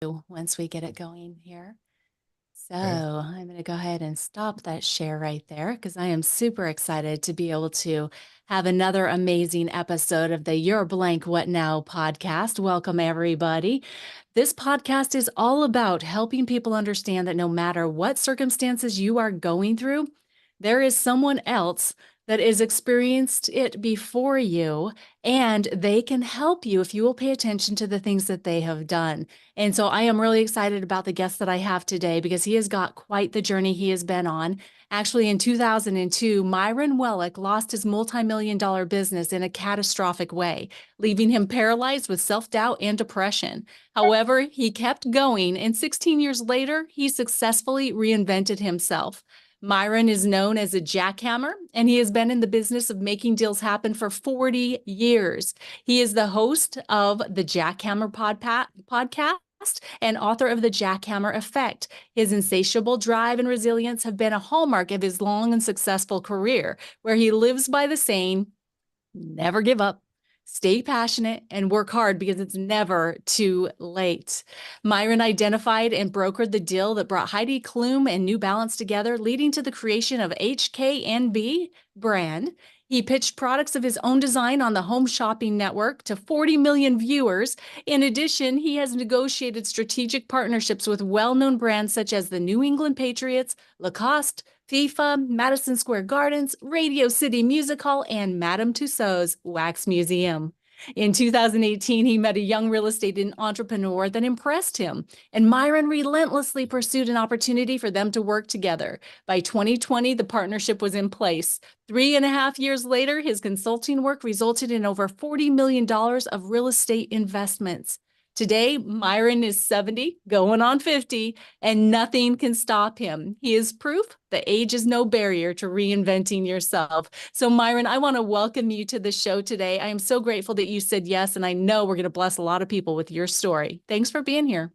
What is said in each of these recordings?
once we get it going here. So Okay. I'm going to go ahead and stop that share right there because I am super excited to be able to have another amazing episode of the Your Blank What Now podcast. Welcome, everybody. This podcast is all about helping people understand that no matter what circumstances you are going through, there is someone else that has experienced it before you, and they can help you if you will pay attention to the things that they have done. And so I am really excited about the guest that I have today because he has got quite the journey he has been on. Actually, in 2002, Myron Welik lost his multi-million-dollar business in a catastrophic way, leaving him paralyzed with self-doubt and depression. However, he kept going, and 16 years later, he successfully reinvented himself. Myron is known as a jackhammer, and he has been in the business of making deals happen for 40 years. He is the host of the Jackhammer podcast and author of The Jackhammer Effect. His insatiable drive and resilience have been a hallmark of his long and successful career, where he lives by the saying, never give up, stay passionate, and work hard because it's never too late. Myron identified and brokered the deal that brought Heidi Klum and New Balance together, leading to the creation of HKNB brand. He pitched products of his own design on the Home Shopping Network to 40 million viewers. In addition, he has negotiated strategic partnerships with well-known brands such as the New England Patriots, Lacoste, FIFA, Madison Square Gardens, Radio City Music Hall, and Madame Tussauds Wax Museum. In 2018, he met a young real estate entrepreneur that impressed him, and Myron relentlessly pursued an opportunity for them to work together. By 2020, the partnership was in place. 3.5 years later, his consulting work resulted in over $40 million of real estate investments. Today, Myron is 70, going on 50, and nothing can stop him. He is proof that age is no barrier to reinventing yourself. So, Myron, I want to welcome you to the show today. I am so grateful that you said yes, and I know we're going to bless a lot of people with your story. Thanks for being here.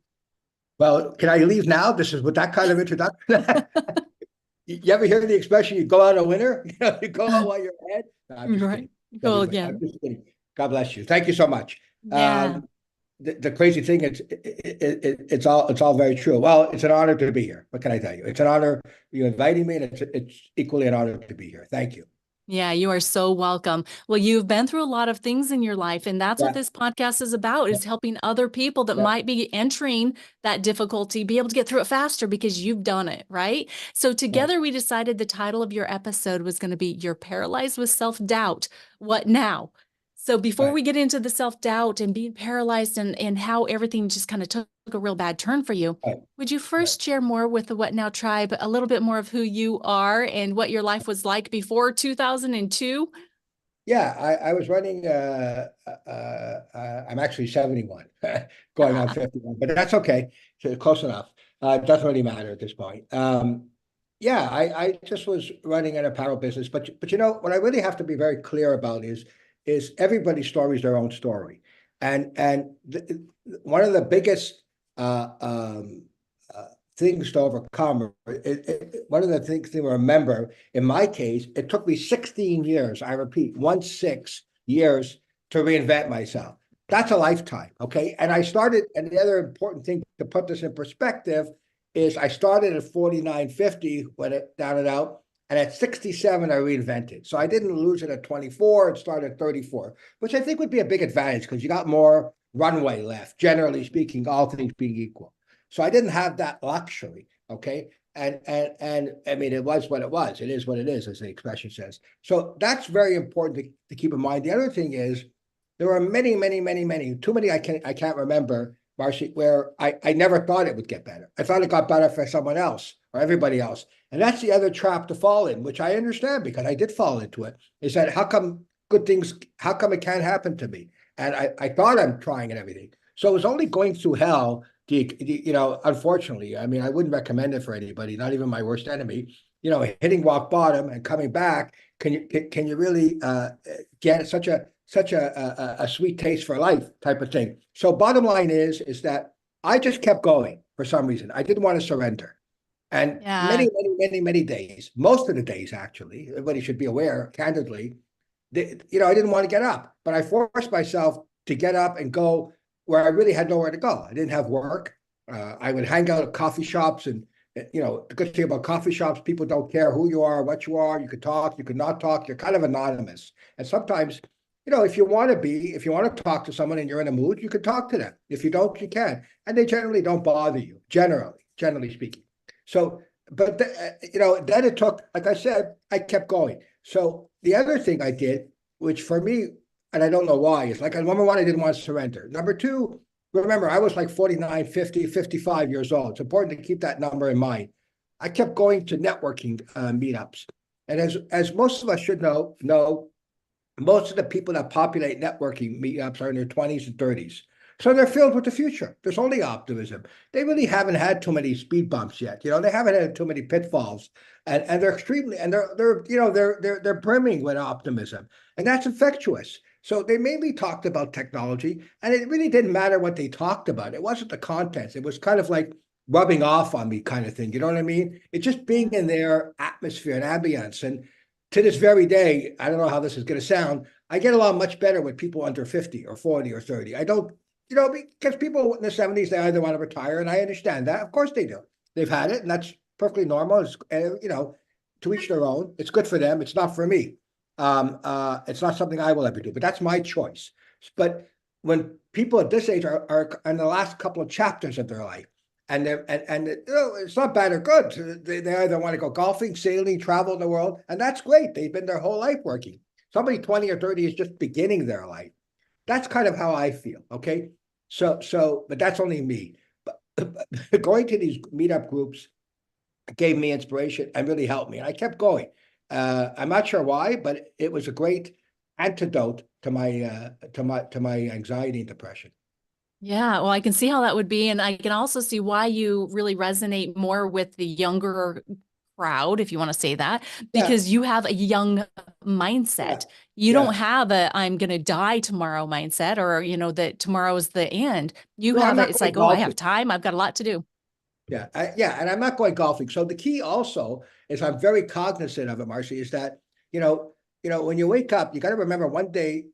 Well, can I leave now? This is with that kind of introduction. You ever hear the expression, you go out a winner? You go out while you're ahead? No, I'm just Right. kidding. Cool. Everybody, Yeah. I'm just kidding. God bless you. Thank you so much. Yeah. The crazy thing is, it's all very true. Well, it's an honor to be here. What can I tell you? It's an honor you inviting me, and it's equally an honor to be here. Thank you. Yeah, you are so welcome. Well, you've been through a lot of things in your life, and that's what Yeah, this podcast is about, yeah, is helping other people that yeah. might be entering that difficulty be able to get through it faster because you've done it, right? So Right, together we decided the title of your episode was going to be You're Paralyzed with Self-Doubt. What now? So before right, we get into the self-doubt and being paralyzed and how everything just kind of took a real bad turn for you, right, would you right. first share more with the What Now tribe, a little bit more of who you are and what your life was like before 2002? Yeah, I was running. I'm actually 71, going on 51, but that's okay. So close enough. It doesn't really matter at this point. Yeah, I just was running an apparel business, but what I really have to be very clear about is everybody's story is their own story, and one of the biggest things to overcome. One of the things to remember, in my case, it took me 16 years, I repeat, 16 years to reinvent myself. That's a lifetime, okay? And the other important thing to put this in perspective is I started at 49, 50 when it down and out, and at 67, I reinvented. So I didn't lose it at 24 and started at 34, which I think would be a big advantage because you got more runway left, generally speaking, all things being equal. So I didn't have that luxury. Okay. And I mean, it was what it was. It is what it is, as the expression says. So that's very important to keep in mind. The other thing is there are many, many, many, many, too many I can't remember, Marcy, where I never thought it would get better. I thought it got better for someone else or everybody else. And that's the other trap to fall in, which I understand because I did fall into it, is that how come it can't happen to me? And I thought I'm trying and everything. So it was only going through hell, unfortunately. I mean, I wouldn't recommend it for anybody, not even my worst enemy. Hitting rock bottom and coming back, can you really get such a sweet taste for life type of thing? So bottom line is that I just kept going for some reason. I didn't want to surrender. And Yeah. many, many, many, many days, most of the days actually, everybody should be aware, candidly, I didn't want to get up, but I forced myself to get up and go where I really had nowhere to go. I didn't have work. I would hang out at coffee shops, and the good thing about coffee shops, people don't care who you are, what you are. You could talk, you could not talk. You're kind of anonymous. And sometimes, if you want to talk to someone and you're in a mood, you can talk to them. If you don't, you can. And they generally don't bother you, generally speaking. So, but then it took, like I said, I kept going. So the other thing I did, which for me, and I don't know why, is like, number one, I didn't want to surrender. Number two, remember, I was like 49, 50, 55 years old. It's important to keep that number in mind. I kept going to networking meetups. And as most of us should know, most of the people that populate networking meetups are in their 20s and 30s. So they're filled with the future. There's only optimism. They really haven't had too many speed bumps yet. They haven't had too many pitfalls. And they're extremely, and they're brimming with optimism. And that's infectious. So they mainly talked about technology, and it really didn't matter what they talked about. It wasn't the contents. It was kind of like rubbing off on me kind of thing. You know what I mean? It's just being in their atmosphere and ambience. And to this very day, I don't know how this is going to sound, I get along much better with people under 50 or 40 or 30. I don't, because people in the 70s, they either want to retire, and I understand that. Of course they do. They've had it, and that's perfectly normal. It's, to each their own. It's good for them. It's not for me. It's not something I will ever do, but that's my choice. But when people at this age are in the last couple of chapters of their life, and it's not bad or good. They either want to go golfing, sailing, travel the world, and that's great. They've been their whole life working. Somebody 20 or 30 is just beginning their life. That's kind of how I feel. Okay, but that's only me. But going to these meetup groups gave me inspiration and really helped me, and I kept going. I'm not sure why, but it was a great antidote to my anxiety and depression. Yeah, well, I can see how that would be. And I can also see why you really resonate more with the younger crowd, if you want to say that, Yeah, because you have a young yeah, mindset. You don't yeah. have a I'm going to die tomorrow mindset, or, that tomorrow is the end. You No, I'm have it. not It's going like, oh, I have golfing. time. I've got a lot to do. Yeah, and I'm not going golfing. So the key also is I'm very cognizant of it, Marcy, is that when you wake up, you got to remember one day,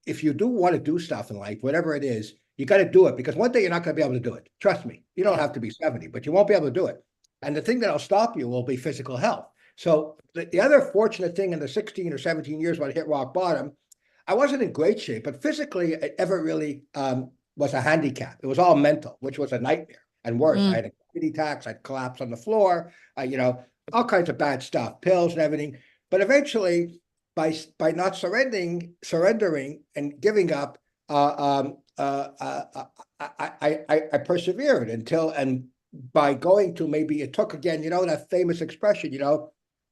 if you do want to do stuff in life, whatever it is, you got to do it, because one day you're not going to be able to do it. Trust me, you don't Yeah. have to be 70, but you won't be able to do it. And the thing that'll stop you will be physical health. So the other fortunate thing in the 16 or 17 years when I hit rock bottom, I wasn't in great shape, but physically it ever really was a handicap. It was all mental, which was a nightmare and worse. I Mm. had anxiety attacks, I'd collapse on the floor, all kinds of bad stuff, pills and everything. But eventually, by not surrendering and giving up, I persevered and by going to, maybe it took again, that famous expression,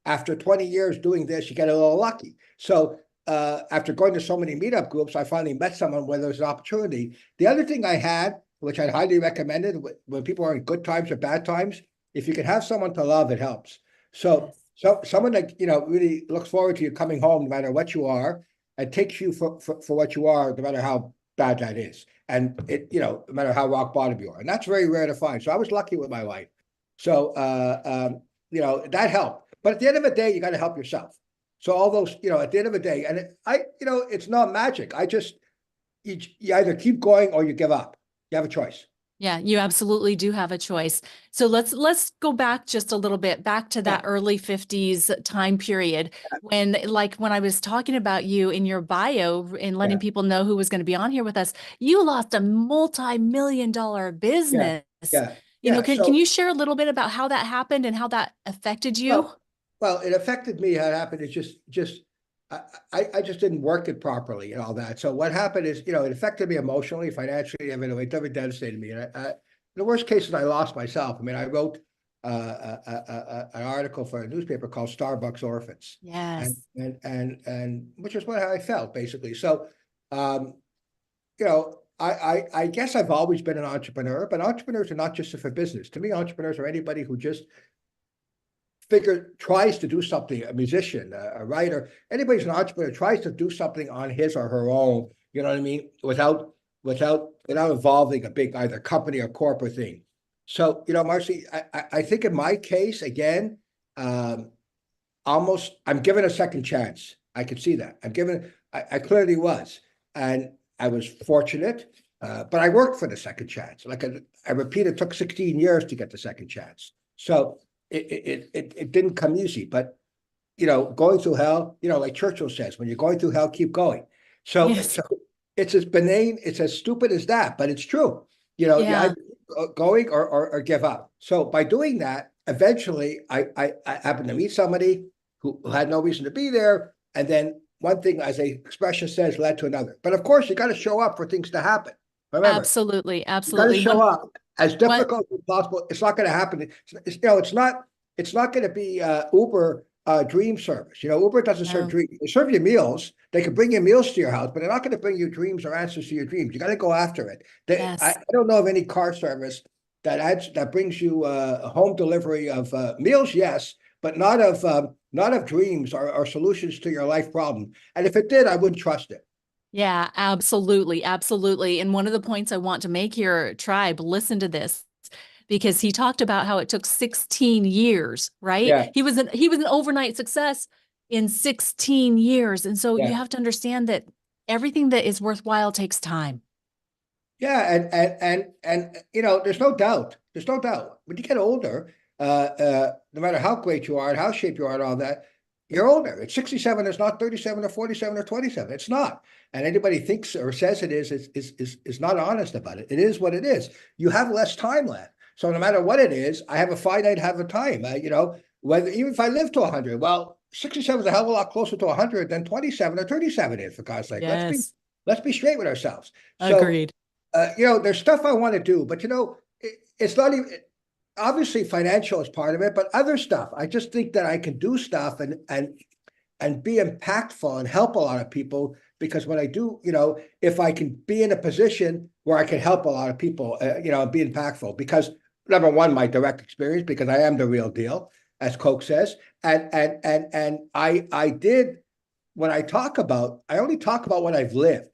after 20 years doing this, you get a little lucky. So after going to so many meetup groups, I finally met someone where there was an opportunity. The other thing I had, which I'd highly recommended when people are in good times or bad times, if you can have someone to love, it helps. So, Yes. someone that really looks forward to you coming home, no matter what you are, and takes you for what you are, no matter how bad that is, and no matter how rock bottom you are, and that's very rare to find. So I was lucky with my wife. So, that helped. But at the end of the day, you got to help yourself. So all those, at the end of the day, and it's not magic. You either keep going or you give up. You have a choice. Yeah, you absolutely do have a choice. So let's go back just a little bit, back to Yeah, that early 50s time period when I was talking about you in your bio and letting yeah, people know who was going to be on here with us, you lost a multi-million dollar yeah, business. yeah, Can you share a little bit about how that happened and how that affected you? Well, it affected me. How it happened is just I just didn't work it properly and all that. So what happened is, it affected me emotionally, financially. I mean, it never devastated me. And the worst case is I lost myself. I mean, I wrote an article for a newspaper called Starbucks Orphans, and Yes. which is what how I felt basically. So, I guess I've always been an entrepreneur, but entrepreneurs are not just for business. To me, entrepreneurs are anybody who just tries to do something, a musician, a writer, anybody's an entrepreneur, tries to do something on his or her own, you know what I mean, without involving a big either company or corporate thing. So, Marcy, I think in my case, again, um, I'm given a second chance. I could see that. I clearly was. And I was fortunate. But I worked for the second chance. I repeat, it took 16 years to get the second chance. So it didn't come easy. But going through hell, like Churchill says, when you're going through hell, keep going. So, Yes. so it's as benign, it's as stupid as that, but it's true. You Yeah. either going or give up. So by doing that, eventually I happened to meet somebody who had no reason to be there. And then one thing, as a expression says, led to another. But of course, you got to show up for things to happen. Remember, Absolutely. you got to Absolutely. show up as One, difficult as possible. It's not going to happen. It's not going to be Uber dream service. Uber doesn't serve no. dreams. They serve you meals. They can bring you meals to your house, but they're not going to bring you dreams or answers to your dreams. You got to go after it. I Yes. don't know of any car service that brings you a home delivery of meals, yes, but not of dreams or solutions to your life problem. And if it did, I wouldn't trust it. Yeah, absolutely. Absolutely. And one of the points I want to make here, Tribe, listen to this, because he talked about how it took 16 years, right? Yeah, He was an overnight success in 16 years. And so you yeah. have to understand that everything that is worthwhile takes time. Yeah, and there's no doubt. There's no doubt. When you get older, no matter how great you are and how shaped you are and all that, you're older. It's 67. It's not 37 or 47 or 27. It's not. And anybody thinks or says it is not honest about it. It is what it is. You have less time left. So no matter what it is, I have a finite have a time. Whether even if I live to 100, well, 67 is a hell of a lot closer to 100 than 27 or 37 is, for God's sake. Yes. Let's be straight with ourselves. So Agreed. there's stuff I want to do, but it's not even obviously financial is part of it, but other stuff. I just think that I can do stuff and be impactful and help a lot of people because when I do, if I can be in a position where I can help a lot of people, and be impactful because number one, my direct experience, because I am the real deal, as Coke says, and I did when I only talk about what I've lived.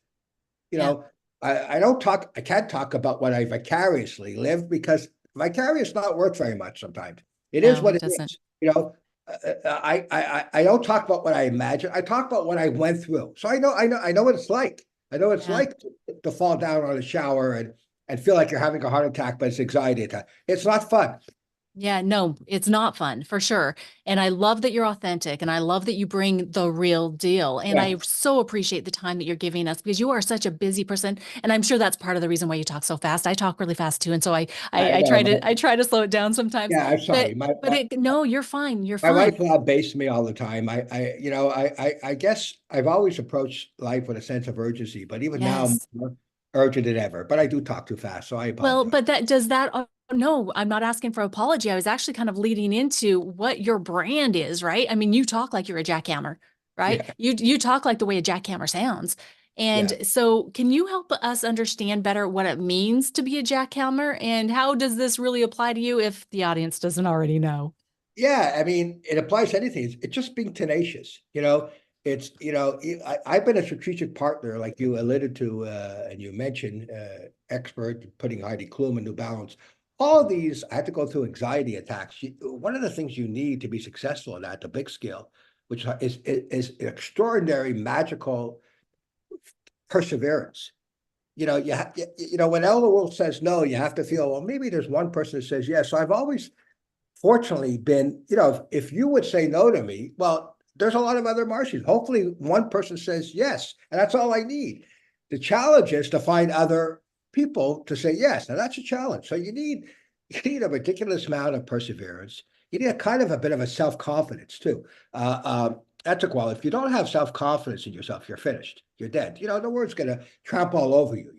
You Yeah. know, I can't talk about what I vicariously live because vicarious not worth very much sometimes. It is No, what it it doesn't. is. I don't talk about what I imagine. I talk about what I went through. So I know what it's like. I know what it's Yeah. like to fall down on a shower and feel like you're having a heart attack, but it's anxiety attack. It's not fun. Yeah, no, it's not fun for sure. And I love that you're authentic and I love that you bring the real deal. And Yeah, I so appreciate the time that you're giving us because you are such a busy person. And I'm sure that's part of the reason why you talk so fast. I talk really fast too. And so I I, I I know. try to I try to slow it down sometimes. Yeah, I'm sorry. But it no, you're fine. You're My fine. wife based me all the time. I guess I've always approached life with a sense of urgency, but even now I'm Yes. more urgent than ever. But I do talk too fast, so I Well, apologize. but that does that no, I'm not asking for apology. I was actually kind of leading into what your brand is, right? I mean, you talk like you're a jackhammer, right? Yeah, You talk like the way a jackhammer sounds. yeah, And so can you help us understand better what it means to be a jackhammer and how does this really apply to you if the audience doesn't already know? yeah. I mean, it applies to anything. It's just being tenacious. I've been a strategic partner, like you alluded to, and you mentioned, expert putting Heidi Klum in New Balance. All of these, I had to go through anxiety attacks. One of the things you need to be successful at the big scale, which is extraordinary, magical perseverance. When Elder Wolf says no, you have to feel, well, maybe there's one person that says yes. So I've always fortunately been, if you would say no to me, well, there's a lot of other Martians. Hopefully one person says yes, and that's all I need. The challenge is to find other people to say yes. Now that's a challenge. So you need a ridiculous amount of perseverance. You need a kind of a bit of a self-confidence too. That's a quality. If you don't have self-confidence in yourself, you're finished. You're dead. The world's gonna trample all over you.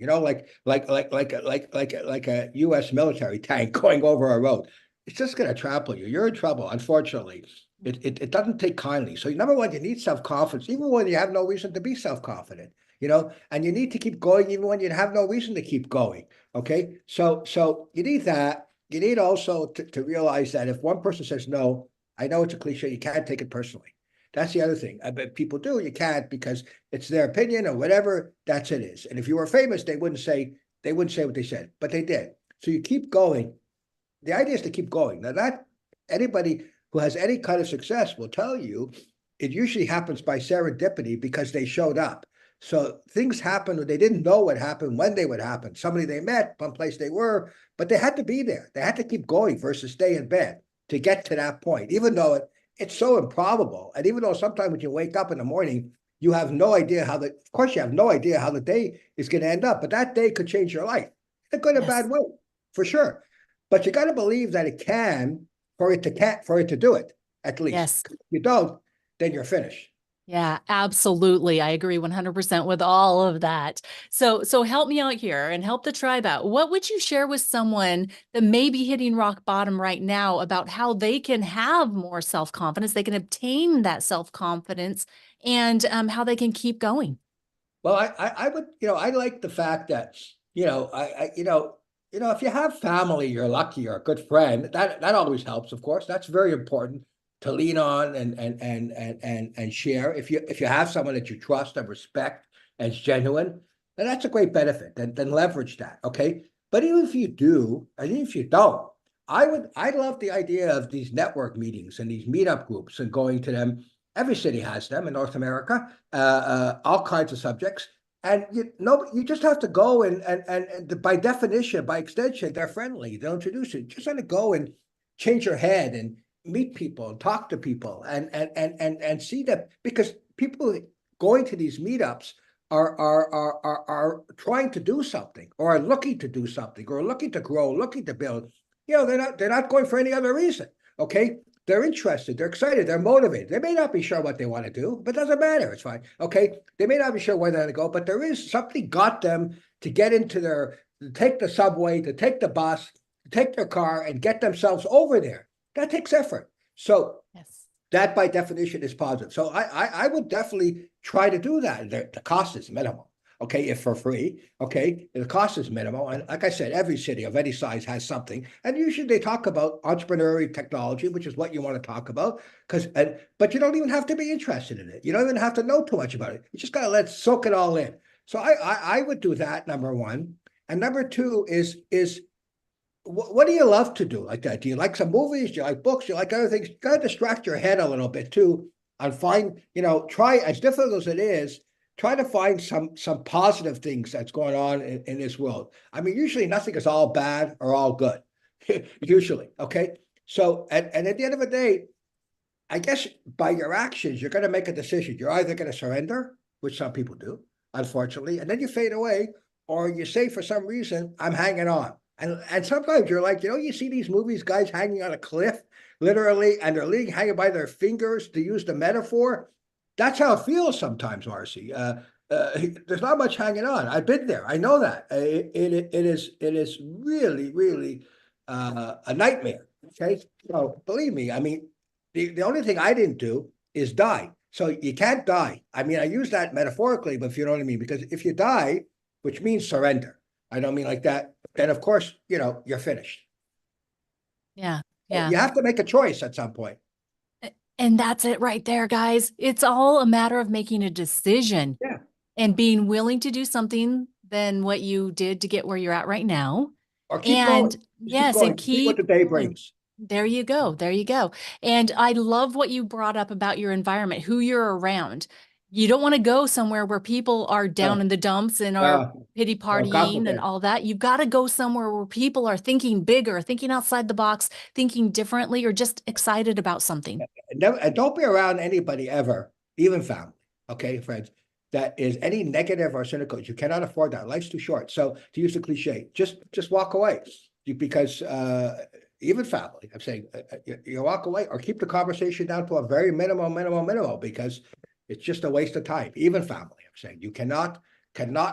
Like a U.S. military tank going over a road. It's just going to trample you. You're in trouble, unfortunately. It doesn't take kindly. So number one, you need self-confidence, even when you have no reason to be self-confident, and you need to keep going even when you have no reason to keep going. Okay. So you need that. You need also to realize that if one person says no, I know it's a cliche, you can't take it personally. That's the other thing. I bet people do, you can't because it's their opinion or whatever, that's it is. And if you were famous, they wouldn't say what they said, but they did. So you keep going. The idea is to keep going. Now, that anybody who has any kind of success will tell you it usually happens by serendipity because they showed up. So things happened. They didn't know what happened, when they would happen. Somebody they met, one place they were, but they had to be there. They had to keep going versus stay in bed to get to that point, even though it's so improbable. And even though sometimes when you wake up in the morning, you have no idea of course, you have no idea how the day is going to end up, but that day could change your life in a good and bad Yes. way, for sure. But you got to believe that it can for it to do it, at least. Yes. If you don't, then you're finished. Yeah, absolutely. I agree 100% with all of that. So help me out here and help the tribe out. What would you share with someone that may be hitting rock bottom right now about how they can have more self-confidence, they can obtain that self-confidence, and how they can keep going? Well, I would, I like the fact that, if you have family, you're lucky, you're a good friend. That always helps, of course. That's very important to lean on and share. If you have someone that you trust and respect and is genuine, then that's a great benefit. Then leverage that. Okay. But even if you do, and even if you don't, I love the idea of these network meetings and these meetup groups and going to them. Every city has them in North America, all kinds of subjects. And you just have to go and by definition, by extension, they're friendly. They'll introduce you. Just want to go and change your head and meet people and talk to people and see that, because people going to these meetups are trying to do something, or are looking to do something, or looking to grow, looking to build. They're not going for any other reason. Okay. They're interested, they're excited, they're motivated. They may not be sure what they want to do, but it doesn't matter. It's fine. Okay. They may not be sure where they're going to go, but there is something got them to get into to take the subway, to take the bus, to take their car and get themselves over there. That takes effort. So Yes. that by definition is positive. So I would definitely try to do that. The cost is minimal. Okay, if for free, okay, the cost is minimal. And like I said, every city of any size has something. And usually they talk about entrepreneurial technology, which is what you want to talk about. But you don't even have to be interested in it. You don't even have to know too much about it. You just gotta soak it all in. So I would do that, number one. And number two is what do you love to do like that? Do you like some movies? Do you like books? Do you like other things? You gotta distract your head a little bit too, and try, as difficult as it is, try to find some positive things that's going on in this world. I mean, usually nothing is all bad or all good. Usually, okay. So and at the end of the day, I guess by your actions, you're going to make a decision. You're either going to surrender, which some people do, unfortunately, and then you fade away, or you say for some reason, I'm hanging on. And sometimes you're like, you see these movies, guys hanging on a cliff, literally, and they're hanging by their fingers, to use the metaphor. That's how it feels sometimes, Marcy. There's not much hanging on. I've been there. I know that. It is really, really a nightmare. Okay. So believe me, I mean, the only thing I didn't do is die. So you can't die. I mean, I use that metaphorically, but if you know what I mean, because if you die, which means surrender, I don't mean like that, then of course, you're finished. Yeah. Yeah. You have to make a choice at some point. And that's it right there, guys. It's all a matter of making a decision Yeah. and being willing to do something than what you did to get where you're at right now. Or keep And going. Just keep yes, and going. See what keep the day going. brings. There you go. There you go. And I love what you brought up about your environment, who you're around. You don't want to go somewhere where people are down No, in the dumps and are no, pity no, God partying and forbid. all that. You've got to go somewhere where people are thinking bigger, thinking outside the box, thinking differently, or just excited about something. And don't be around anybody ever, even family, okay, friends, that is any negative or cynical. You cannot afford that. Life's too short. So to use the cliche, just walk away. Because even family, I'm saying, you walk away or keep the conversation down to a very minimal, because it's just a waste of time. Even family, I'm saying, you cannot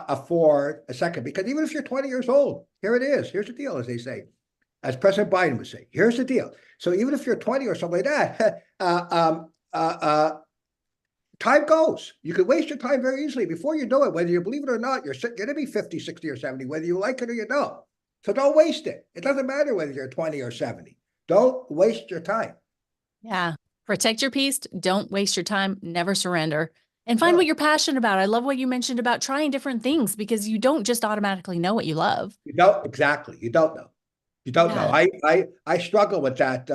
afford a second, because even if you're 20 years old, here it is. Here's the deal, as they say, as President Biden would say, here's the deal. So even if you're 20 or something like that, time goes. You can waste your time very easily. Before you know it, whether you believe it or not, you're going to be 50, 60, or 70, whether you like it or you don't. So don't waste it. It doesn't matter whether you're 20 or 70. Don't waste your time. Yeah. Protect your peace. Don't waste your time. Never surrender. And find what No, you're passionate about. I love what you mentioned about trying different things because you don't just automatically know what you love. you don't. Exactly. You don't know. You don't know. Yeah. I struggle with that.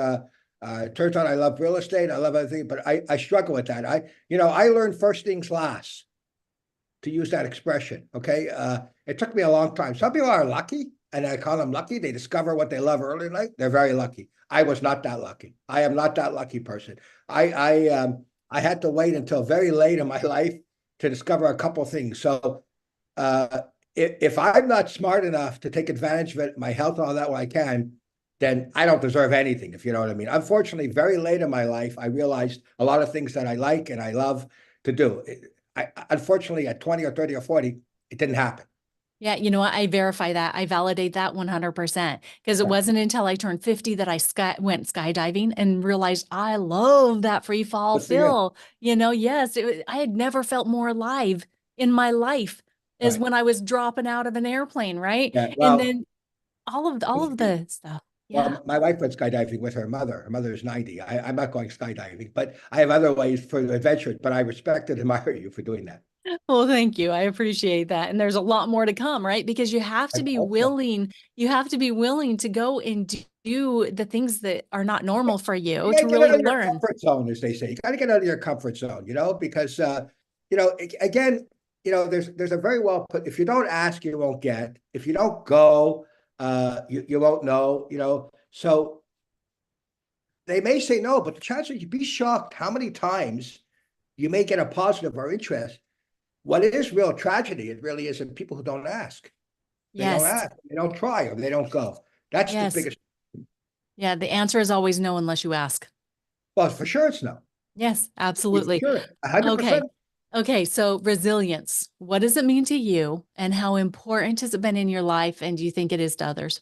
It turns out I love real estate. I love other things, but I struggle with that. I learned first things last. to use that expression. Okay. It took me a long time. Some people are lucky, and I call them lucky. They discover what they love early in life. They're very lucky. I was not that lucky. I am not that lucky person. I had to wait until very late in my life to discover a couple of things. So if I'm not smart enough to take advantage of it, my health and all that when I can, then I don't deserve anything, if you know what I mean. Unfortunately, very late in my life, I realized a lot of things that I like and I love to do. Unfortunately, at 20 or 30 or 40, it didn't happen. Yeah, you know what? I verify that. I validate that 100% because it wasn't until I turned 50 that I went skydiving and realized I love that free fall Good for you. feel. Yes, I had never felt more alive in my life as Right. when I was dropping out of an airplane, right? Yeah. And Well, then all of the stuff. Yeah. my wife went skydiving with her mother. Her mother is 90. I'm not going skydiving, but I have other ways for adventure. But I respect and admire you for doing that. Well, thank you. I appreciate that. And there's a lot more to come, right? Because I hope so. you have to be willing to go and do the things that are not normal for You you gotta to get really out of your learn. comfort zone, as they say. You got to get out of your comfort zone, because again, there's a very well put. If you don't ask, you won't get. If you don't go, you won't know. So they may say no, but the chances you'd be shocked how many times you may get a positive or interest. What is real tragedy, it really is in people who don't ask. They don't Yes. ask, they don't try, or they don't go. That's the Yes. biggest. Yeah. The answer is always no unless you ask. Well, for sure, it's no. Yes, It's absolutely. sure, 100%. Okay. Okay. So resilience, what does it mean to you and how important has it been in your life? And do you think it is to others?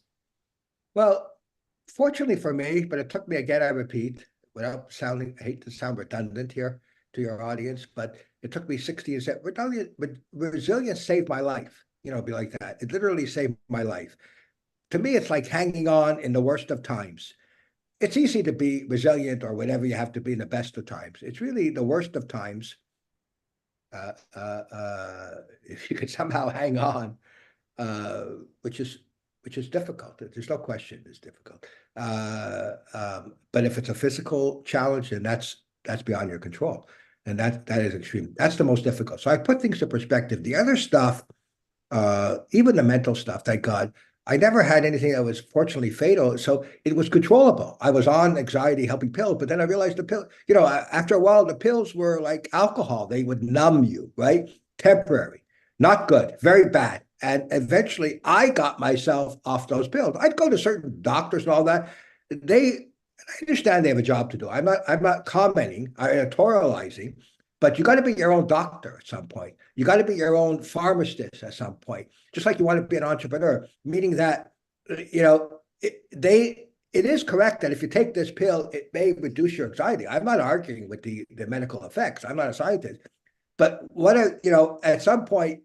Well, fortunately for me, but it took me again, I repeat, without sounding, I hate to sound redundant here to your audience, but it took me 60 years. Resilience saved my life. Be like that. It literally saved my life. To me, it's like hanging on in the worst of times. It's easy to be resilient or whatever you have to be in the best of times. It's really the worst of times. Uh, uh, uh, if you could somehow hang on, uh, which is which is difficult. There's no question it's difficult. But if it's a physical challenge, then that's beyond your control, and that is extreme. That's the most difficult. So I put things in perspective. The other stuff, even the mental stuff, thank God, I never had anything that was fortunately fatal. So it was controllable. I was on anxiety helping pills, but then I realized the pill, after a while, the pills were like alcohol. They would numb you, right? Temporary, not good, very bad. And eventually I got myself off those pills. I'd go to certain doctors and all that. I understand they have a job to do. I'm not commenting, editorializing, but you got to be your own doctor at some point. You got to be your own pharmacist at some point, just like you want to be an entrepreneur, meaning that, it is correct that if you take this pill, it may reduce your anxiety. I'm not arguing with the medical effects. I'm not a scientist. But at some point,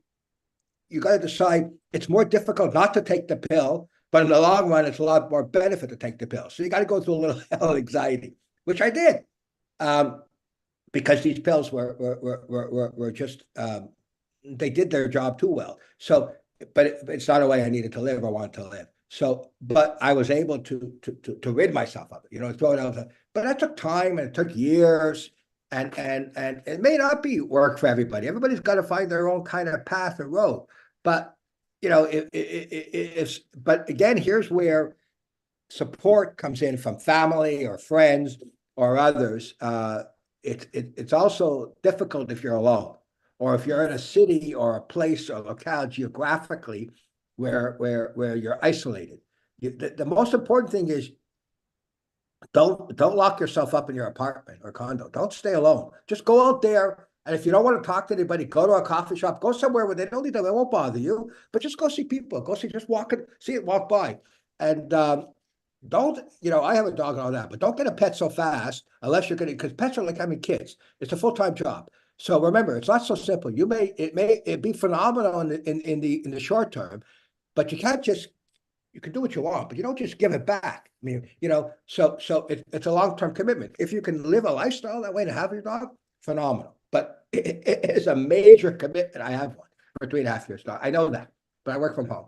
you got to decide it's more difficult not to take the pill, but in the long run, it's a lot more benefit to take the pill. So you got to go through a little hell of anxiety, which I did. Because these pills were just they did their job too well. So, but it's not a way I needed to live or want to live. So, but I was able to rid myself of it, throw it out. But that took time and it took years, and it may not be work for everybody. Everybody's got to find their own kind of path or road. But but again, here's where support comes in from family or friends or others. It's also difficult if you're alone, or if you're in a city or a place or locale geographically where you're isolated. The most important thing is don't lock yourself up in your apartment or condo. Don't stay alone. Just go out there. And if you don't want to talk to anybody, go to a coffee shop, go somewhere where they won't bother you, but just go see people. Just walk it, see it, walk by. And don't, I have a dog and all that, but don't get a pet so fast unless you're going to, because pets are like having kids. It's a full-time job. So remember, it's not so simple. It be phenomenal in the short term, but you can do what you want, but you don't just give it back. I mean, so it's a long-term commitment. If you can live a lifestyle that way to have your dog, phenomenal. But it is a major commitment. I have one for 3.5 years now. I know that, but I work from home.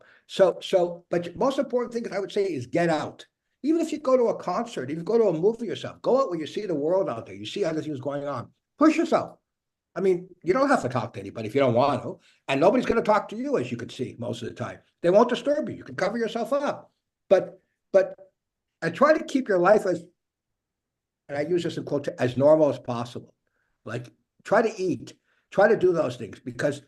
But most important thing I would say is get out. Even if you go to a concert, if you go to a movie yourself, go out where you see the world out there. You see other things going on. Push yourself. I mean, you don't have to talk to anybody if you don't want to, and nobody's going to talk to you, as you can see most of the time. They won't disturb you. You can cover yourself up, but I try to keep your life as, and I use this in quote, as normal as possible. Like try to eat, try to do those things because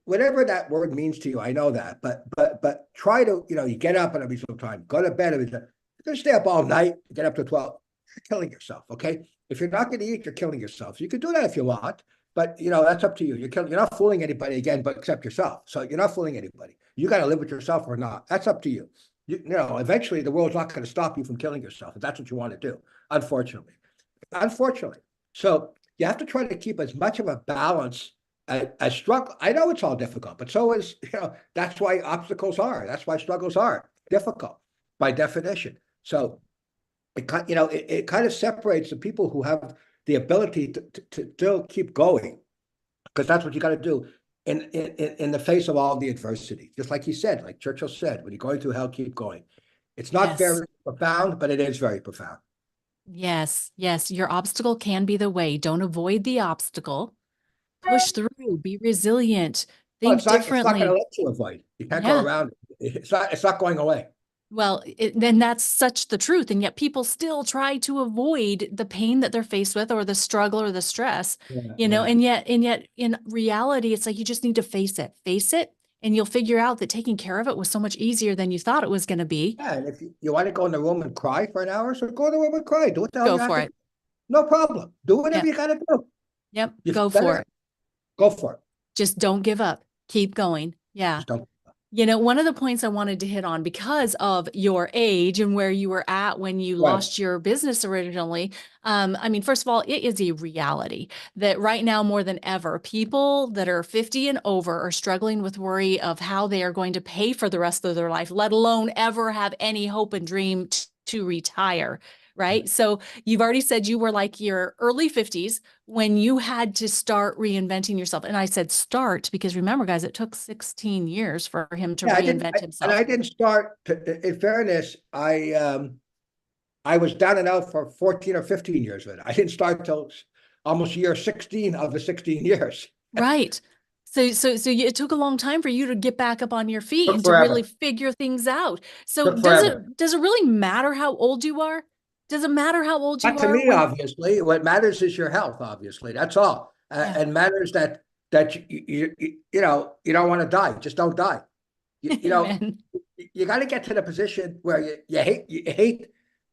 whatever that word means to you, I know that, but try to, you get up at a reasonable time, go to bed every time. You're going to stay up all night, get up to 12, you're killing yourself, okay? If you're not going to eat, you're killing yourself. So you can do that if you want, but that's up to you. You're not fooling anybody again, but except yourself. So you're not fooling anybody. You got to live with yourself or not. That's up to you. Eventually the world's not going to stop you from killing yourself if that's what you want to do, unfortunately. Unfortunately. So you have to try to keep as much of a balance as struggle. I know it's all difficult, but so is, that's why obstacles are. That's why struggles are difficult by definition. So it kind of separates the people who have the ability to still keep going, because that's what you got to do in the face of all the adversity. Just like he said, like Churchill said, when you're going through hell, keep going. It's not Yes. very profound, but it is very profound. Yes. Yes. Your obstacle can be the way. Don't avoid the obstacle. Push through, be resilient, Well, think it's not going to differently. let you avoid. You can't go Yeah. around it. It's not going away. Well, then that's such the truth. And yet people still try to avoid the pain that they're faced with or the struggle or the stress, Yeah, yeah. and yet in reality, it's like you just need to face it, and you'll figure out that taking care of it was so much easier than you thought it was going to be. Yeah, and if you want to go in the room and cry for an hour, so go in the room and cry. Do what the hell Go you have for to do. it. No problem. Do whatever Yep. you got to do. Yep. You feel Go for better? it. Go for it. Just don't give up. Keep going. Yeah. Just don't. One of the points I wanted to hit on because of your age and where you were at when you Right. lost your business originally. I mean, first of all, it is a reality that right now, more than ever, people that are 50 and over are struggling with worry of how they are going to pay for the rest of their life, let alone ever have any hope and dream to retire. Right. So you've already said you were like your early 50s when you had to start reinventing yourself. And I said start because remember, guys, it took 16 years for him to Yeah, I didn't, reinvent and himself. I didn't start. In fairness, I was down and out for 14 or 15 years with it. I didn't start till almost year 16 of the 16 years. Right. So it took a long time for you to get back up on your feet Took and to really forever. figure things out. So Took does forever. it really matter how old you are? Does it matter how old Not you to are me, when obviously. What matters is your health, obviously. That's all. yeah. And matters that you don't want to die. Just don't die. Amen. You got to get to the position where you hate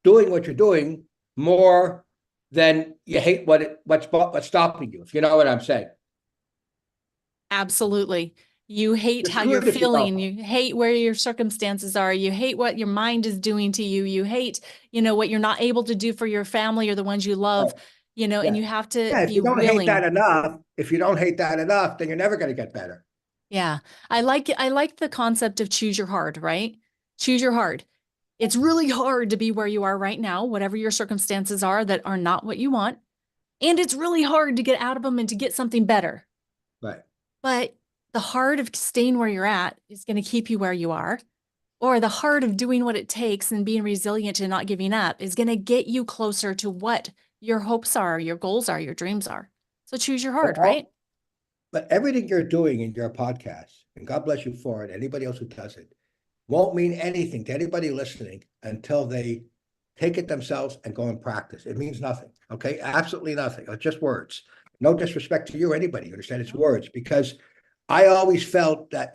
doing what you're doing more than you hate what's stopping you. If you know what I'm saying. Absolutely. You hate You're how you're screwed if you feeling. don't. You hate where your circumstances are. You hate what your mind is doing to you. You hate, what you're not able to do for your family or the ones you Right. love, and Yeah. you have to Yeah. be willing. If you don't hate that enough, then you're never going to get better. Yeah. I like the concept of choose your hard, right? Choose your hard. It's really hard to be where you are right now, whatever your circumstances are that are not what you want. And it's really hard to get out of them and to get something better. Right. But the heart of staying where you're at is going to keep you where you are, or the heart of doing what it takes and being resilient and not giving up is going to get you closer to what your hopes are, your goals are, your dreams are. So choose your But heart, right? all, but everything you're doing in your podcast, and God bless you for it, anybody else who does it, won't mean anything to anybody listening until they take it themselves and go and practice. It means nothing. Okay. Absolutely nothing. It's just words. No disrespect to you or anybody. You understand? It's words, because I always felt that,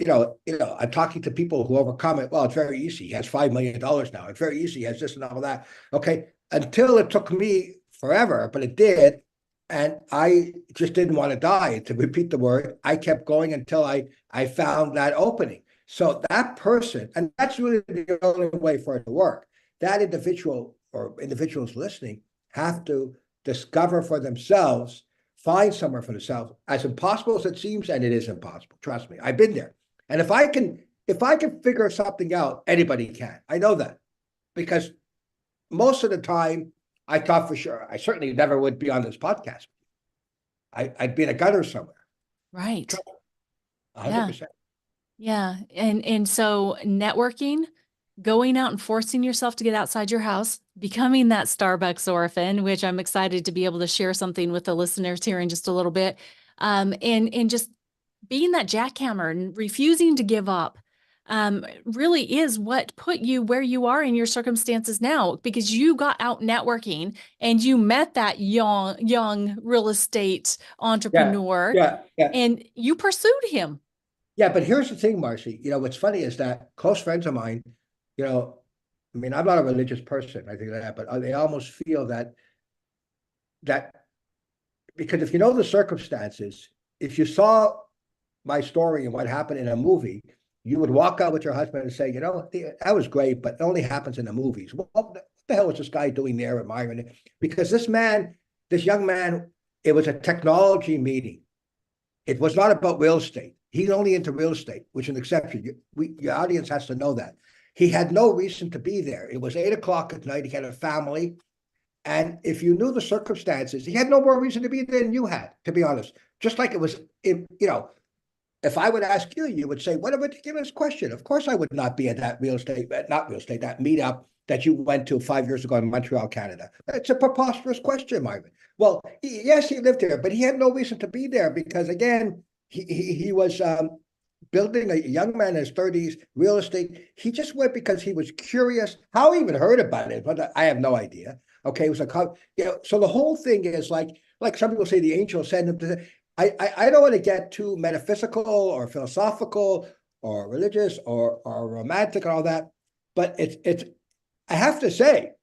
I'm talking to people who overcome it. Well, it's very easy. He has $5 million now. It's very easy. He has this and all that. Okay. Until it took me forever, but it did. And I just didn't want to die. To repeat the word, I kept going until I found that opening. So that person, and that's really the only way for it to work. That individual or individuals listening have to discover for themselves, find somewhere for themselves, as impossible as it seems, and it is impossible. Trust me, I've been there. And if I can figure something out, anybody can. I know that, because most of the time I thought for sure I certainly never would be on this podcast. I'd be in a gutter somewhere. Right. Yeah. 100%. Yeah. And so networking, going out and forcing yourself to get outside your house, becoming that Starbucks orphan, which I'm excited to be able to share something with the listeners here in just a little bit. And just being that jackhammer and refusing to give up really is what put you where you are in your circumstances now, because you got out networking and you met that young real estate Yeah, entrepreneur yeah, yeah. and you pursued him. Yeah, but here's the thing, Marcy. What's funny is that close friends of mine, you know, I mean, I'm not a religious person, I think that, but they almost feel that because if you know the circumstances, if you saw my story and what happened in a movie, you would walk out with your husband and say, that was great, but it only happens in the movies. Well, what the hell was this guy doing there at Myron? Because this young man, it was a technology meeting. It was not about real estate. He's only into real estate, which is an exception. Your audience has to know that. He had no reason to be there. It was 8 o'clock at night. He had a family. And if you knew the circumstances, he had no more reason to be there than you had, to be honest. Just like it was, if I would ask you, you would say, what a ridiculous question. Of course, I would not be at that that meetup that you went to 5 years ago in Montreal, Canada. It's a preposterous question, Myron. Well, yes, he lived there, but he had no reason to be there because, again, he was building, a young man in his 30s, real estate. He just went because he was curious. How he even heard about it, but I have no idea. Okay, it was so the whole thing is like some people say the angel sent him to. I don't want to get too metaphysical or philosophical or religious or romantic and all that, but it's I have to say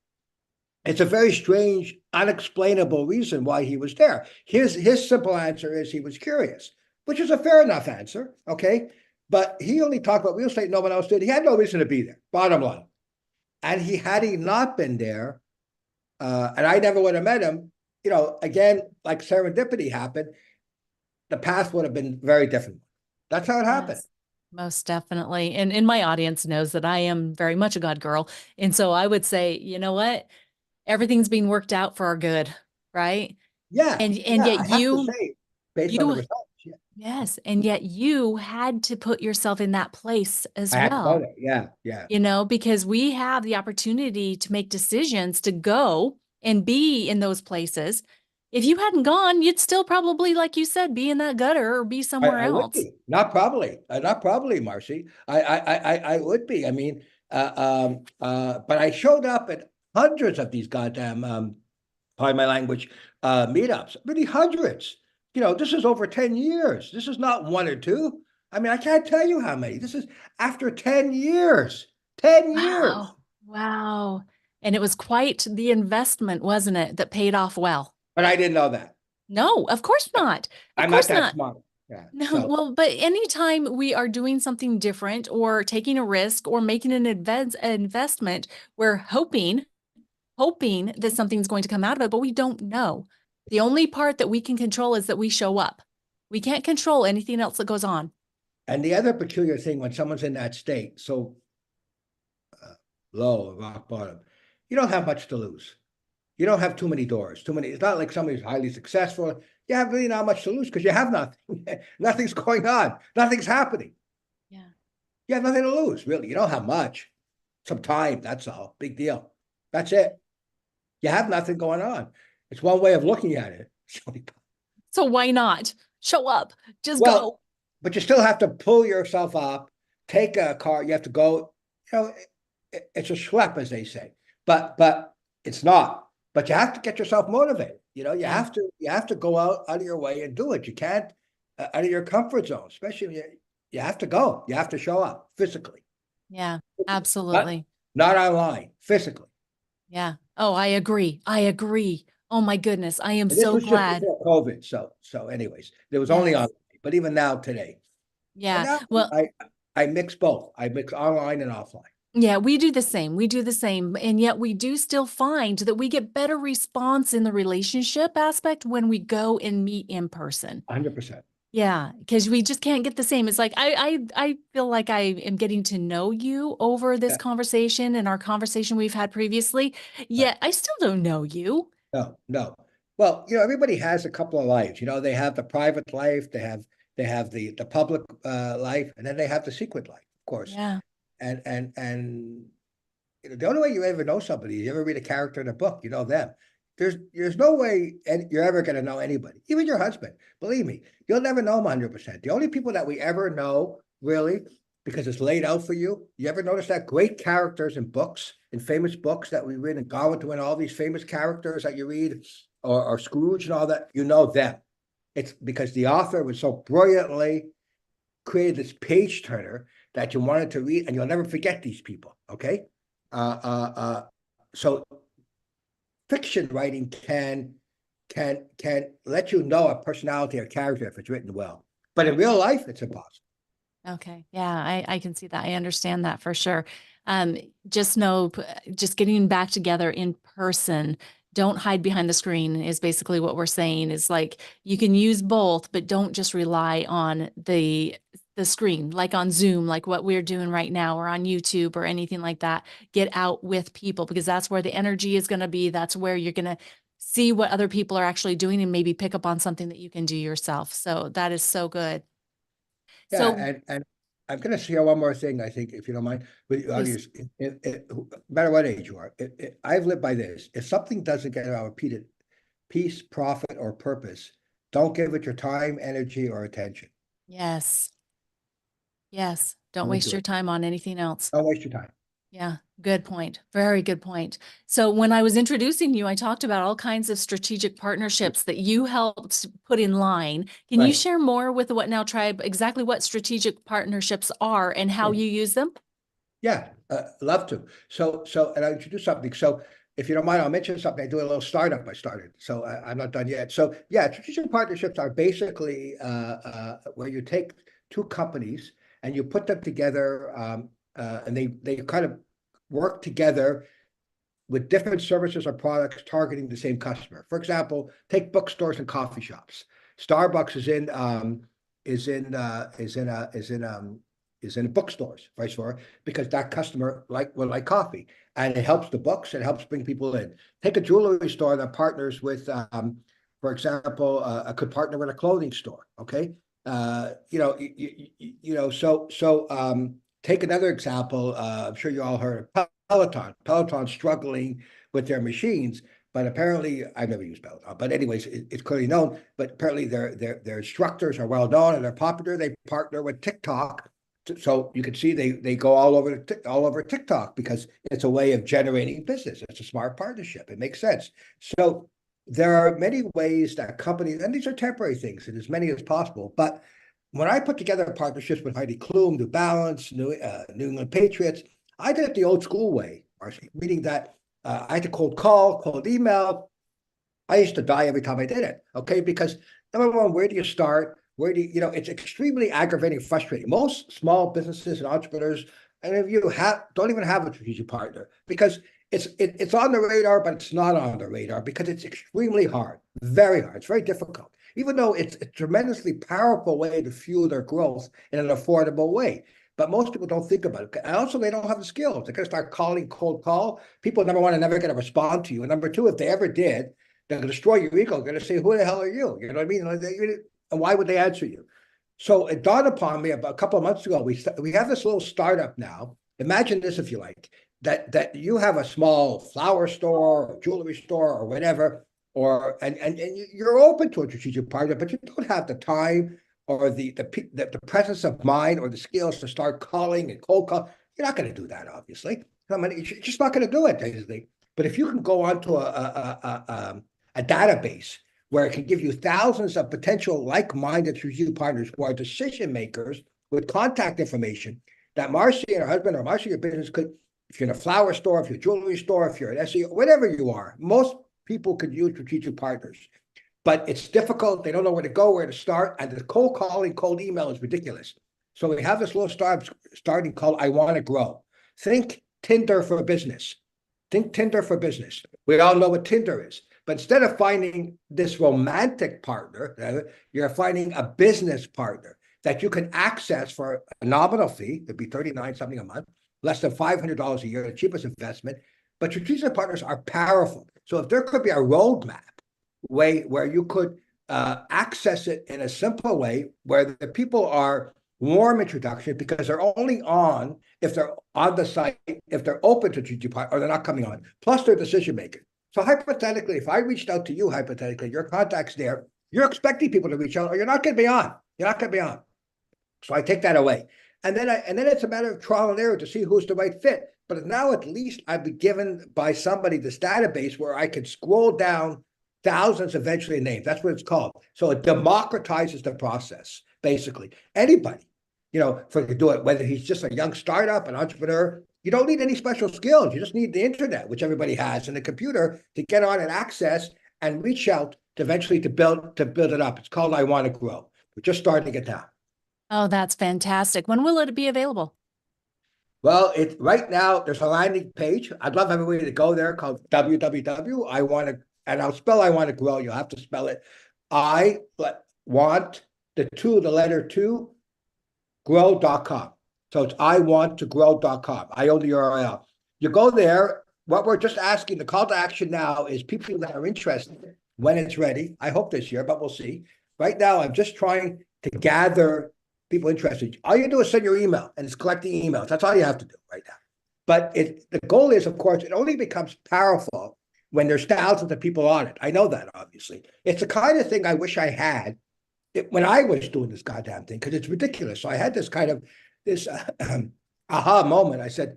it's a very strange, unexplainable reason why he was there. His simple answer is he was curious, which is a fair enough answer, okay? But he only talked about real estate, no one else did. He had no reason to be there, bottom line. And had he not been there, and I never would have met him, again, like serendipity happened, the path would have been very different. That's how it happened. Yes, most definitely. And my audience knows that I am very much a God girl. And so I would say, you know what? Everything's being worked out for our good, right? Yeah, And yeah, yet I have to say, based on the you results, yeah. yes, and yet you had to put yourself in that place as I had to go well, there. Yeah, yeah. because we have the opportunity to make decisions to go and be in those places. If you hadn't gone, you'd still probably, like you said, be in that gutter or be somewhere I would else. be. Not probably, Marcy. I would be. I mean, but I showed up at hundreds of these goddamn, pardon my language, meetups. Really hundreds. This is over 10 years. This is not one or two. I mean, I can't tell you how many. This is after 10 years. 10 years. Wow. Wow. And it was quite the investment, wasn't it, that paid off well? But I didn't know that. No, of course not. Of I'm not course that not. smart. Yeah. No, So, well, but anytime we are doing something different or taking a risk or making an investment, we're hoping that something's going to come out of it, but we don't know. The only part that we can control is that we show up. We can't control anything else that goes on. and the other peculiar thing when someone's in that state, so low, rock bottom, you don't have much to lose. You don't have too many doors, too many. It's not like somebody's highly successful. You have really not much to lose because you have nothing. Nothing's going on. Nothing's happening. Yeah. You have nothing to lose, really. You don't have much. Some time, that's all. Big deal. That's it. You have nothing going on. It's one way of looking at it. So why not show up? Just Well, go. but you still have to pull yourself up, take a car. You have to go. It's a schlep, as they say. But it's not. But you have to get yourself motivated. Yeah. You have to go out of your way and do it. You can't out of your comfort zone, especially you have to go. You have to show up physically. Yeah, Not absolutely. not online, physically. Yeah. Oh, I agree. I agree. Oh my goodness. I am And this so was just glad. before COVID. So anyways, there was only Yes. online, but even now today. But Yeah. now Well, I mix both. I mix online and offline. yeah, we do the same. We do the same. And yet we do still find that we get better response in the relationship aspect when we go and meet in person. 100%. Yeah, because we just can't get the same. It's like I feel like I am getting to know you over this Yeah, conversation and our conversation we've had previously. right. Yet I still don't know you. No, no. Well, everybody has a couple of lives. They have the private life, they have the public life, and then they have the secret life, of course. Yeah. And the only way you ever know somebody is you ever read a character in a book, you know them. There's no way you're ever going to know anybody, even your husband. Believe me, you'll never know them 100%. The only people that we ever know, really, because it's laid out for you. You ever notice that great characters in books, in famous books that we read, and Gone and all these famous characters that you read, or Scrooge and all that, you know them. It's because the author was so brilliantly created this page turner that you wanted to read, and you'll never forget these people. Okay, uh, uh, uh, so fiction writing can let you know a personality or character if it's written well, but in real life, it's impossible. Okay. Yeah, I can see that. I understand that for sure. Just know, just getting back together in person, don't hide behind the screen is basically what we're saying is like you can use both, but don't just rely on the screen, like on Zoom, like what we're doing right now, or on YouTube or anything like that. Get out with people because that's where the energy is going to be. That's where you're going to see what other people are actually doing and maybe pick up on something that you can do yourself. So that is so good. Yeah, So and I'm going to share one more thing, I think, if you don't mind, with your please. audience. No matter what age you are, I've lived by this. If something doesn't get out repeated, peace, profit, or purpose, don't give it your time, energy, or attention. Yes. Yes. Don't Don't waste do your it. time on anything else. Don't waste your time. Yeah. Good point. Very good point. So when I was introducing you, I talked about all kinds of strategic partnerships that you helped put in line. Can you Right. share more with the What Now Tribe exactly what strategic partnerships are and how Sure. you use them? Yeah, love to. And I'll introduce something. So, if you don't mind, I'll mention something. I do a little startup I started. So, I'm not done yet. So, yeah, strategic partnerships are basically where you take two companies and you put them together, and they kind of work together with different services or products targeting the same customer. For example, take bookstores and coffee shops. Starbucks is in bookstores, vice versa, because that customer will like coffee, and it helps the books. It helps bring people in. Take a jewelry store that partners with, for example, could partner with a clothing store. Okay, take another example. I'm sure you all heard of Peloton. Peloton's struggling with their machines, but apparently I've never used Peloton. But anyways, it's clearly known. But apparently their instructors are well known and they're popular. They partner with TikTok, so you can see they go all over TikTok because it's a way of generating business. It's a smart partnership. It makes sense. So there are many ways that companies, and these are temporary things, and as many as possible. But when I put together partnerships with Heidi Klum, New Balance, New England Patriots, I did it the old school way, Marcy, meaning that I had to cold call, cold email. I used to die every time I did it. Okay, because number one, where do you start? Where do it's extremely aggravating, frustrating. Most small businesses and entrepreneurs, and if you don't even have a strategic partner because it's on the radar, but it's not on the radar because it's extremely hard, very hard. It's very difficult, even though it's a tremendously powerful way to fuel their growth in an affordable way. But most people don't think about it. And also, they don't have the skills. They're going to start calling cold call. People, number one, are never going to respond to you. And number two, if they ever did, they're going to destroy your ego. They're going to say, who the hell are you? You know what I mean? And why would they answer you? So it dawned upon me about a couple of months ago. We have this little startup now. Imagine this, if you like, that you have a small flower store or jewelry store or whatever, and you're open to a strategic partner, but you don't have the time or the presence of mind or the skills to start calling and cold call. You're not going to do that, obviously. I mean, you're just not going to do it, basically. But if you can go onto a database where it can give you thousands of potential like-minded strategic partners who are decision makers with contact information that Marcy and her husband or Marcy, your business could, if you're in a flower store, if you're a jewelry store, if you're an SEO, whatever you are, most people could use strategic partners. But it's difficult. They don't know where to go, where to start. And the cold calling, cold email is ridiculous. So we have this little starting called I Want to Grow. Think Tinder for business. Think Tinder for business. We all know what Tinder is. But instead of finding this romantic partner, you're finding a business partner that you can access for a nominal fee. It'd be 39 something a month, less than $500 a year, the cheapest investment. But strategic partners are powerful. So if there could be a roadmap way where you could access it in a simple way where the people are warm introduction, because they're only on if they're on the site, if they're open to strategic partner, or they're not coming on. Plus, they're decision maker. So hypothetically, if I reached out to you, hypothetically, your contact's there, you're expecting people to reach out, or you're not going to be on. You're not going to be on. So I take that away. And then it's a matter of trial and error to see who's the right fit. But now at least I've been given by somebody this database where I could scroll down thousands eventually of names. That's what it's called. So it democratizes the process, basically. Anybody, could do it, whether he's just a young startup, an entrepreneur. You don't need any special skills. You just need the internet, which everybody has, and the computer to get on and access and reach out to eventually to build it up. It's called I Want to Grow. We're just starting it now. Oh, that's fantastic. When will it be available? Well, right now there's a landing page. I'd love everybody to go there called www. I want to, and I'll spell I Want to Grow. You'll have to spell it. I want the letter two, grow.com. So it's I want to grow.com. I own the URL. You go there. What we're just asking, the call to action now is people that are interested when it's ready. I hope this year, but we'll see. Right now, I'm just trying to gather people interested. All you do is send your email, and it's collecting emails. That's all you have to do right now. But the goal is, of course, it only becomes powerful when there's thousands of people on it. I know that, obviously. It's the kind of thing I wish I had when I was doing this goddamn thing, because it's ridiculous. So I had this kind of aha moment. I said,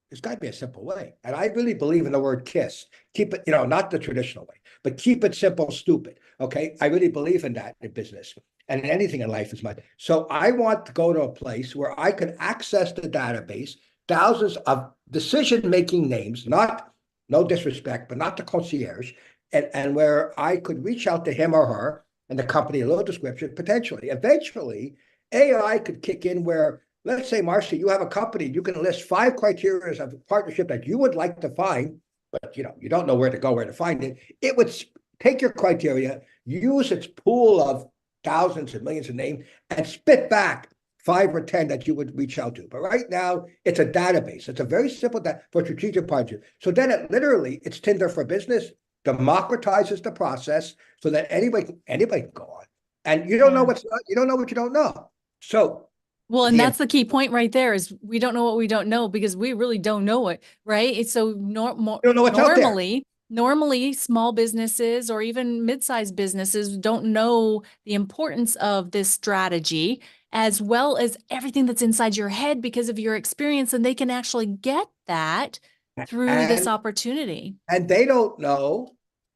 there's got to be a simple way. And I really believe in the word KISS. Keep it, not the traditional way, but keep it simple, stupid. Okay. I really believe in that in business and in anything in life as much. So I want to go to a place where I can access the database, thousands of decision-making names, no disrespect, but not the concierge, and where I could reach out to him or her and the company, a little description, potentially. Eventually, AI could kick in where, let's say, Marcia, you have a company, you can list 5 criteria of partnership that you would like to find, but you don't know where to go, where to find it. It would take your criteria, use its pool of thousands and millions of names, and spit back 5 or 10 that you would reach out to. But right now, it's a database. It's a very simple for strategic partnership. So then it's Tinder for business, democratizes the process so that anybody can go on. And you don't know you don't know what you don't know. So well, and that's the key point right there is we don't know what we don't know because we really don't know it, right? It's so you don't know what's out there. Normally, small businesses or even mid-sized businesses don't know the importance of this strategy as well as everything that's inside your head because of your experience, and they can actually get that through this opportunity. And they don't know,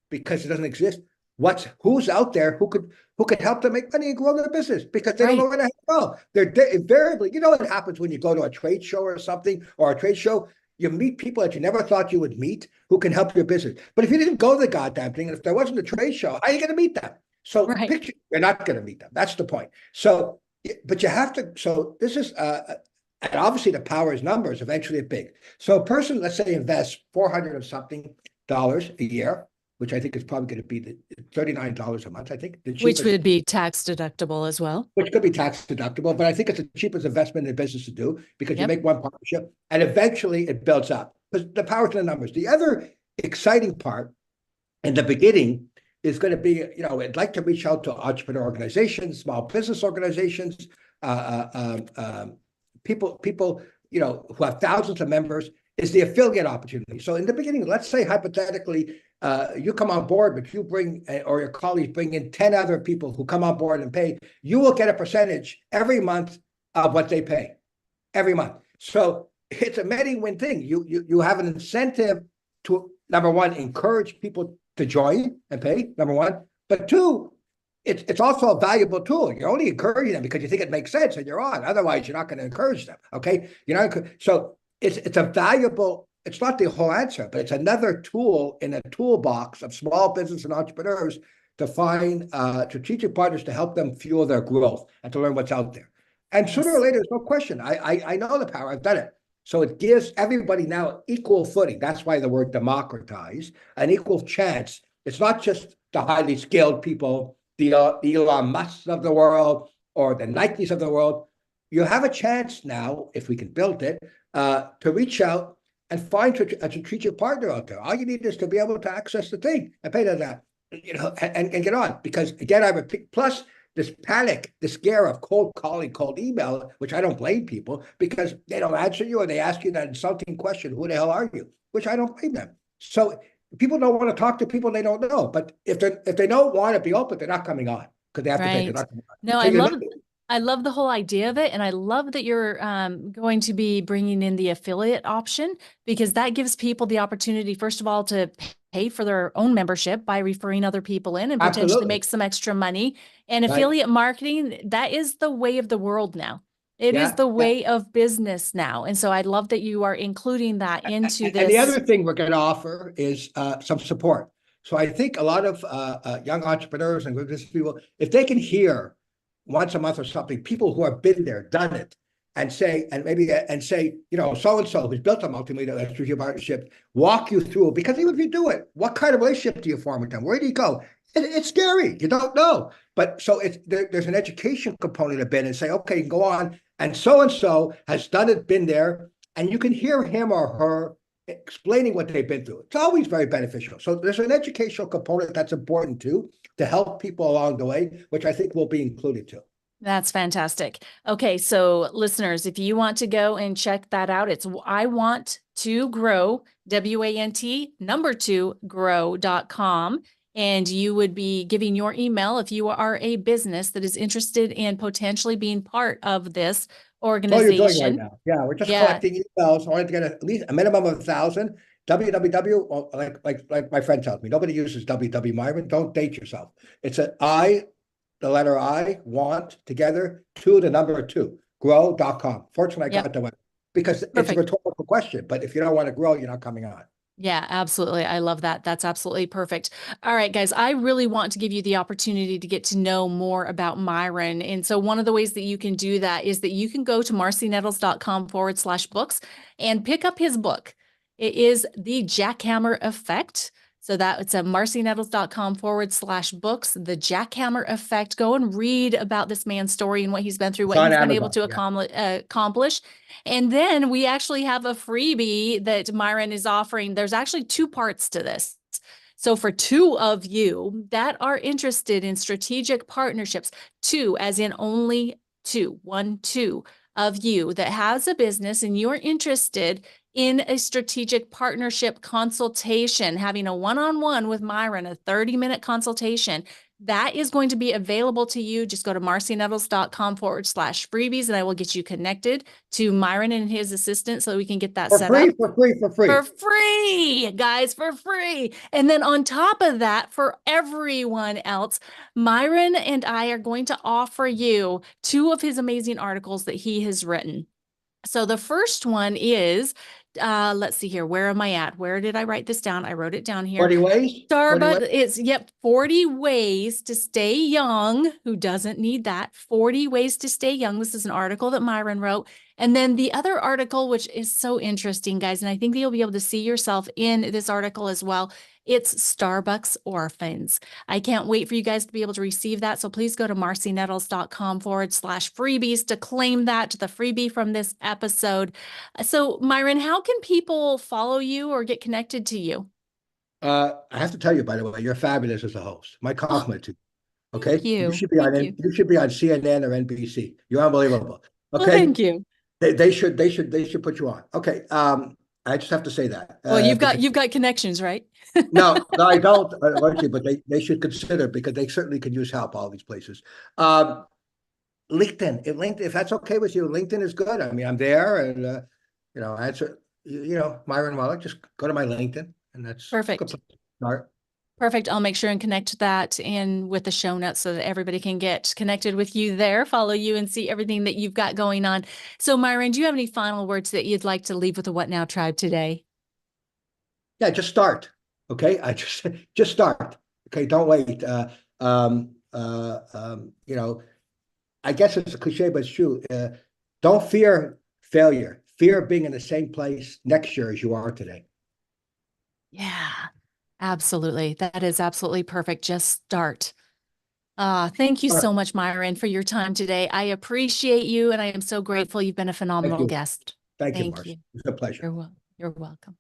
because it doesn't exist, who's out there who could help them make money and grow their business, because they don't know where to go. They're invariably, what happens when you go to a trade show or something, or a trade show, you meet people that you never thought you would meet who can help your business. But if you didn't go to the goddamn thing, and if there wasn't a trade show, how are you going to meet them? So you're not going to meet them. That's the point. So, but you have to, so this is, and obviously the power is numbers, eventually it's big. So a person, let's say, invests $400 of something a year, which I think is probably going to be the $39 a month, I think. Which would be tax deductible as well. Which could be tax deductible, but I think it's the cheapest investment in business to do, because you make one partnership and eventually it builds up. Because the power to the numbers. The other exciting part in the beginning is going to be, I'd like to reach out to entrepreneur organizations, small business organizations, people, who have thousands of members, is the affiliate opportunity. So in the beginning, let's say hypothetically, you come on board, but you bring, or your colleagues bring in 10 other people who come on board and pay, you will get a percentage every month of what they pay, every month. So it's a many-win thing. You have an incentive to, number one, encourage people to join and pay, number one. But two, it's also a valuable tool. You're only encouraging them because you think it makes sense and you're on. Otherwise, you're not going to encourage them, okay? So it's a valuable, it's not the whole answer, but it's another tool in a toolbox of small business and entrepreneurs to find strategic partners to help them fuel their growth and to learn what's out there. And sooner or later, there's no question. I know the power. I've done it. So it gives everybody now equal footing. That's why the word democratize, an equal chance. It's not just the highly skilled people, the Elon Musks of the world or the Nikes of the world. You have a chance now, if we can build it, to reach out and find a strategic partner out there. All you need is to be able to access the thing and pay that, and get on. Because again, I repeat, plus this panic, this scare of cold calling, cold email, which I don't blame people because they don't answer you or they ask you that insulting question, who the hell are you? Which I don't blame them. So people don't want to talk to people they don't know. But if they don't want to be open, they're not coming on because they have to pay. They're Right. not coming on. No, So I love the whole idea of it. And I love that you're going to be bringing in the affiliate option because that gives people the opportunity, first of all, to pay for their own membership by referring other people in and potentially absolutely make some extra money. And right. affiliate marketing, that is the way of the world now. It is Yeah, the yeah. way of business now. And so I love that you are including that into And the this. other thing we're going to offer is some support. So I think a lot of young entrepreneurs and business people, if they can hear once a month or something, people who have been there, done it, and say, so and so who's built a multimedia strategic partnership, walk you through. Because even if you do it, what kind of relationship do you form with them? Where do you go? It's scary. You don't know. But so there's an education component of it, and say, okay, go on, and so has done it, been there, and you can hear him or her explaining what they've been through. It's always very beneficial. So there's an educational component that's important too, to help people along the way, which I think will be included too. That's fantastic. Okay, so listeners, if you want to go and check that out, it's I want to grow, WANT 2grow.com. And you would be giving your email if you are a business that is interested in potentially being part of this That's all you're doing right organization. now. Yeah, we're just Yeah, collecting emails. I wanted to get at least a minimum of 1,000. www, or like my friend tells me, nobody uses www, Myron. Don't date yourself. It's the letter I, want, together, the number 2, grow.com. Fortunately, I yep. got the web because it's a Perfect. rhetorical question. But if you don't want to grow, you're not coming on. Yeah, absolutely. I love that. That's absolutely perfect. All right, guys, I really want to give you the opportunity to get to know more about Myron. And so one of the ways that you can do that is that you can go to marcynettles.com/books and pick up his book. It is The Jackhammer Effect. So that it's at marcynettles.com/books, The Jackhammer Effect. Go and read about this man's story and what he's been through, It's what on he's been able Amazon. to Yeah. accomplish. And then we actually have a freebie that Myron is offering. There's actually 2 parts to this. So for 2 of you that are interested in strategic partnerships, 2 as in only 2, 1, 2 of you that has a business and you're interested in a strategic partnership consultation, having a one-on-one with Myron, a 30-minute consultation, that is going to be available to you. Just go to marcynettles.com/freebies and I will get you connected to Myron and his assistant so we can get that set up. For free. For free, guys, for free. And then on top of that, for everyone else, Myron and I are going to offer you 2 of his amazing articles that he has written. So the first one is, let's see here. Where am I at? Where did I write this down? I wrote it down here. 40 ways? 40 ways? Starbucks, it's, yep, 40 ways to stay young. Who doesn't need that? 40 ways to stay young. This is an article that Myron wrote. And then the other article, which is so interesting, guys, and I think you'll be able to see yourself in this article as well. It's Starbucks Orphans. I can't wait for you guys to be able to receive that. So please go to marcynettles.com/freebies to claim that, the freebie from this episode. So Myron, how can people follow you or get connected to you? I have to tell you, by the way, you're fabulous as a host. My Oh, compliment to you. thank Okay, you. you Thank you. should be on CNN or NBC. You're unbelievable. Well, Okay, thank you. they should put you on. Okay, I just have to say that Well, because you've got connections, right? no, I don't, actually, but they should consider because they certainly could use help. All these places. LinkedIn, if that's okay with you, LinkedIn is good. I mean, I'm there, and answer. Myron Welik, just go to my LinkedIn, and that's a good Perfect. place to start. Perfect. I'll make sure and connect that in with the show notes so that everybody can get connected with you there, follow you, and see everything that you've got going on. So, Myron, do you have any final words that you'd like to leave with the What Now Tribe today? Yeah, just start. Okay, I just start. Okay, don't wait. I guess it's a cliche, but it's true. Don't fear failure. Fear being in the same place next year as you are today. Yeah, absolutely. That is absolutely perfect. Just start. Thank you All right. so much, Myron, for your time today. I appreciate you, and I am so grateful. You've been a Thank phenomenal you. guest. Thank you, Thank Marcy. you. It's a pleasure. You're welcome.